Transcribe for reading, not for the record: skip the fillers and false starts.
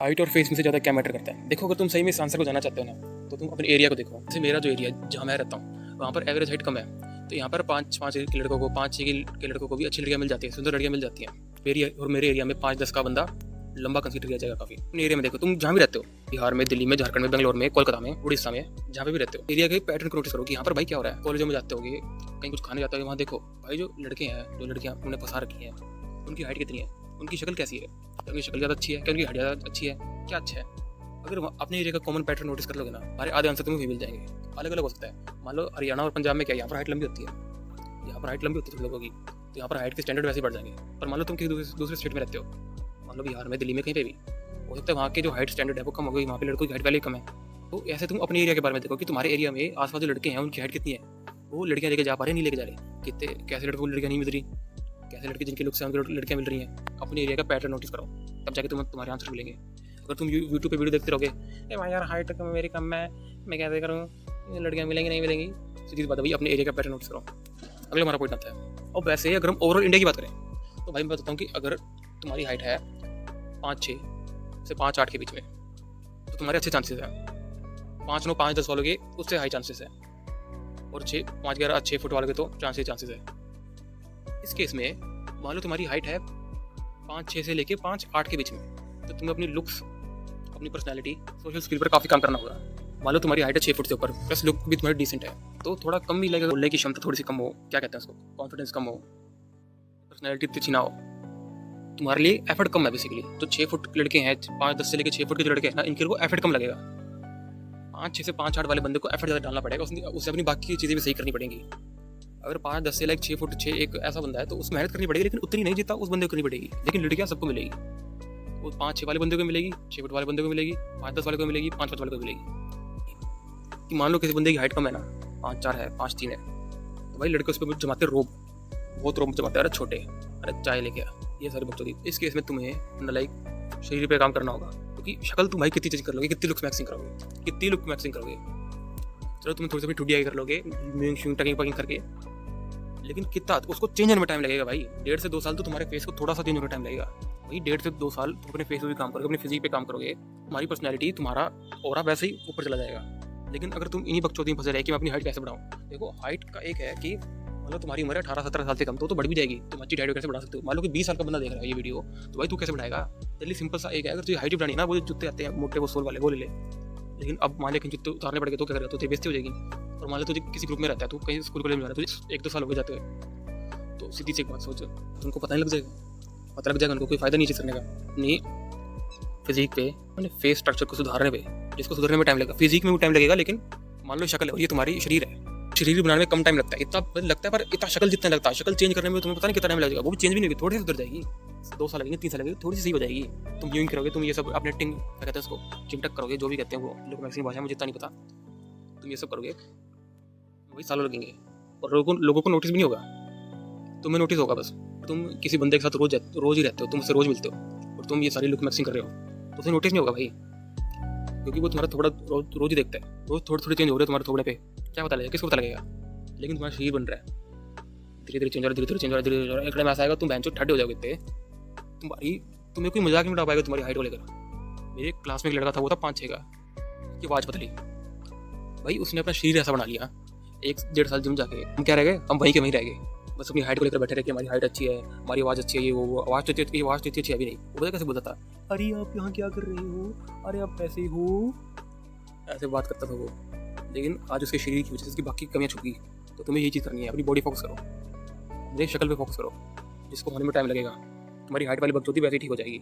Height और face में से ज़्यादा क्या मैटर करता है? देखो, अगर तुम सही में इस आंसर को जानना चाहते हो ना, तो तुम अपने एरिया को देखो। जैसे मेरा जो एरिया जहाँ मैं रहता हूँ, वहाँ पर एवरेज हाइट कम है। तो यहाँ पर पाँच पाँच के लड़कों को, पाँच छः के लड़कों को भी अच्छी लड़कियाँ मिल जाती है, सुंदर लड़कियाँ मिल जाती हैं। मेरे एरिया में 5-10 का बंदा लंबा कंसीडर किया जाएगा काफ़ी। अपने एरिया में देखो, तुम जहाँ भी रहते हो, बिहार में, दिल्ली में, झारखंड में, बेंगलोर में, कोलकाता में, उड़ीसा में, जहाँ पे भी रहते हो, एरिया के पैटर्न को नोटिस करो कि यहाँ पर भाई क्या हो रहा है। कॉलेजों में जाते होगे, कहीं कुछ खाने जाते हो, वहाँ देखो भाई जो लड़के हैं, जो लड़कियाँ उन्हें फंसा रखी हैं, उनकी हाइट कितनी है, उनकी शक्ल कैसी है, क्या उनकी शक्ल ज़्यादा अच्छी है, क्या उनकी हाइट ज़्यादा अच्छी है, क्या अच्छा है। अगर अपने एरिया का कॉमन पैटर्न नोटिस कर लोगे ना, हमारे आधे आंसर तुम्हें भी मिल जाएंगे। अलग अलग हो सकता है। मान लो हरियाणा और पंजाब में क्या, यहाँ पर हाइट लंबी होती है, यहाँ पर हाइट लंबी होती है लोगों की, तो यहाँ पर हाइट के स्टैंडर्ड वैसे बढ़ जाएंगे। पर मान लो तुम किसी दूसरे स्टेट में रहते हो, मान लो बिहार में, दिल्ली में, कहीं पे भी, हो सकता है वहाँ के जो हाइट स्टैंडर्ड है वो कम हो गई, वहाँ पे लड़कों की हाइट पहले कम है। तो ऐसे तुम अपने एरिया के बारे में देखो कि तुम्हारे एरिया में आसपास जो लड़के हैं उनकी हाइट कितनी है, वो लड़कियाँ लेके जा पा रहे, नहीं लेके जा रहे, कितने कैसे लड़कों को लड़कियाँ नहीं मिल रही, कैसे लड़के जिनके लुक्स हैं उनकी लड़कियाँ मिल रही हैं। अपने एरिया का पैटर्न नोटिस करो, तब जाके तुम्हारे आंसर मिलेंगे। अगर तुम यूट्यूब पे वीडियो देखते रहोगे, ए भाई यार हाइट कम मेरी कम है, मैं कैसे करूँ, लड़कियाँ मिलेंगी नहीं मिलेंगी, सीधी बात है भाई, अपने एरिया का पैटर्न नोटिस करो। अगला हमारा पॉइंट आता है। और वैसे अगर हम ओवरऑल इंडिया की बात करें, तो भाई मैं बताता हूँ कि अगर तुम्हारी हाइट है 5'6" से 5'8" के बीच में, तो तुम्हारे अच्छे चांसेस हैं। 5'9", 5'10" वालों के उससे हाई चांसेस है, और 5'11", 6 फुट वालों के तो चांसेस है। इस केस में मान लो तुम्हारी हाइट है 5'6" से लेके 5'8" के बीच में, तो तुम्हें अपनी लुक्स, अपनी पर्सनैलिटी, सोशल स्किल पर काफ़ी काम करना होगा। मान लो तुम्हारी हाइट है 6 फुट से ऊपर, प्लस लुक भी तुम्हारी डिसेंट है, तो थोड़ा कम भी लगेगा, बोलने की क्षमता थोड़ी सी कम हो, क्या कहते हैं उसको, कॉन्फिडेंस कम हो, पर्सनैलिटी इतनी अच्छी ना हो, तुम्हारे लिए एफर्ट कम है बेसिकली। तो 6 फुट के लड़के हैं, 5'10" से लेकर 6 फुट के जो लड़के हैं ना, इनके को एफर्ट कम लगेगा। 5'6" से 5'8" वाले बंदे को एफर्ट ज़्यादा डालना पड़ेगा, उससे अपनी बाकी चीज़ें भी सही करनी पड़ेंगी। अगर 5'10" से 6 फुट 6 एक ऐसा बंदा है, तो उसमें मेहनत करनी पड़ेगी, लेकिन उतनी नहीं जितना उस बंदे को करनी पड़ेगी। लेकिन लड़कियाँ सबको मिलेगी, वो 5'6" वाले बंदे को मिलेगी, 6 फुट वाले बंदे को मिलेगी, 5'10" वाले को मिलेगी, 5'5" वाले को मिलेगी। कि मान लो किसी बंदे की हाइट कम है ना, 5'4" है, 5'3" है, तो भाई लड़के उस पर जमाते रोब, बहुत रोब जमाते हैं, अरे छोटे, अरे चाय लेके आ, ये सारी बकचोदी। इस केस में तुम्हें लाइक शरीर पे काम करना होगा, क्योंकि शक्ल तुम भाई कितनी चीज कर लोगे, कितनी लुक मैक्सिंग करोगे। चलो तुम थोड़ी सी ठुडियाई कर लोगे, टकिंग पकिंग करके, लेकिन कितना उसको चेंज होने में टाइम लगेगा भाई। 1.5 से 2 साल तो तुम्हारे फेस को थोड़ा सा चेंज होने में टाइम लगेगा भाई। 1.5 से 2 साल तुम अपने फेस पे भी काम करोगे, अपनी फिजिक पे काम करोगे, तुम्हारी पर्सनैलिटी, तुम्हारा ऑरा वैसे ही ऊपर चला जाएगा। लेकिन अगर तुम इन्हीं बकचोदी में फंसे रहे कि मैं अपनी हाइट कैसे बढ़ाऊँ, देखो हाइट का एक है कि मतलब तुम्हारी उम्र है 18-17 साल से कम, तो बढ़ भी जाएगी, तुम अच्छी हाइट कैसे बढ़ा सकते हो। मान लो कि 20 साल का बंदा देख रहा है ये वीडियो, तो भाई तू कैसे बढ़ाएगा। जल्दी सिंपल सा एक है, अगर तुझे हाइट बढ़ानी है ना, वो जो जूते आते हैं मोटे, वो सोल वाले, वो ले ले। लेकिन अब मान ले कि जूते उतारने पड़ेंगे तो क्या करेगा, तो तेरी बेइज्जती हो जाएगी। और मान लो तुझे किसी ग्रुप में रहता है, तू कहीं स्कूल कॉलेज में जा रहा है, तुझे 1-2 साल हो गए जाते हुए, तो सीधी सी एक बात सोच, उनको पता लग जाएगा उनको, कोई फायदा नहीं चीज करने का। अपनी फिजिक पे, अपने फेस स्ट्रक्चर को सुधारने पे, जिसको सुधारने में टाइम लगेगा, फिजिक में भी टाइम लगेगा, लेकिन मान लो शक्ल है, ये तुम्हारी शरीर है, शरीर बनाने में कम टाइम लगता है, इतना लगता है, पर इतना शक्ल जितना लगता है, शक्ल चेंज करने में तुम्हें पता नहीं कितना टाइम लगेगा, वो भी चेंज भी नहीं होगी, थोड़ी सी सुधर जाएगी, 2 साल लगेंगे, 3 साल लगेंगे, थोड़ी सी सही हो जाएगी। तुम यूं करोगे, तुम ये सब अपने टिंग क्या कहते हैं उसको, चिमटक करोगे, जो भी कहते हैं वो लोग मैक्सिमम भाषा में, मुझे इतना नहीं पता, तुम ये सब करोगे वही सालों लगेंगे, और लोगों को नोटिस भी नहीं होगा, तुम्हें नोटिस होगा बस। तुम किसी बंदे के साथ रोज ही रहते हो, तुम उससे रोज मिलते हो, और तुम ये सारी लुक मैक्सिंग कर रहे हो, तो उसे नोटिस नहीं होगा भाई, क्योंकि वो तुम्हारा थोड़ा रोज ही देखता है, रोज थोड़े चेंज हो रहे हो तुम्हारे थोड़े पे, क्या पता लगेगा, किसको पता लगेगा। लेकिन तुम्हारा शरीर बन रहा है, धीरे धीरे चेंज हो रहा है, एक टाइम ऐसा आएगा तुम बेंचो ठंडे हो जाओगे इतने, तुम्हें कोई मजाक नहीं उड़ा पाएगा तुम्हारी हाइट को लेकर। मेरे क्लास में एक लड़का था, वो था 5'6" का, उसकी आवाज़ पतली, भाई उसने अपना शरीर ऐसा बना लिया, 1-1.5 साल जिम जाके, हम क्या रह गए, हम वहीं के वहीं रह गए, बस अपनी हाइट को लेकर बैठे रहे कि हमारी हाइट अच्छी है, हमारी आवाज़ अच्छी है, ये वो आवाज़ तो इतनी अच्छी है भी नहीं। वो पता कैसे बोलता था, अरे आप यहाँ क्या कर रहे हो, अरे आप कैसे हो, ऐसे बात करता था वो। लेकिन आज उसके शरीर की वजह से उसकी बाकी कमियाँ छुप गई। तो तुम्हें ये चीज़ करनी है, अपनी बॉडी फोकस करो, अपनी शक्ल पे फोकस करो, जिसको होने में टाइम लगेगा, तुम्हारी हाइट वाली बकचोदी वैसे ही ठीक हो जाएगी।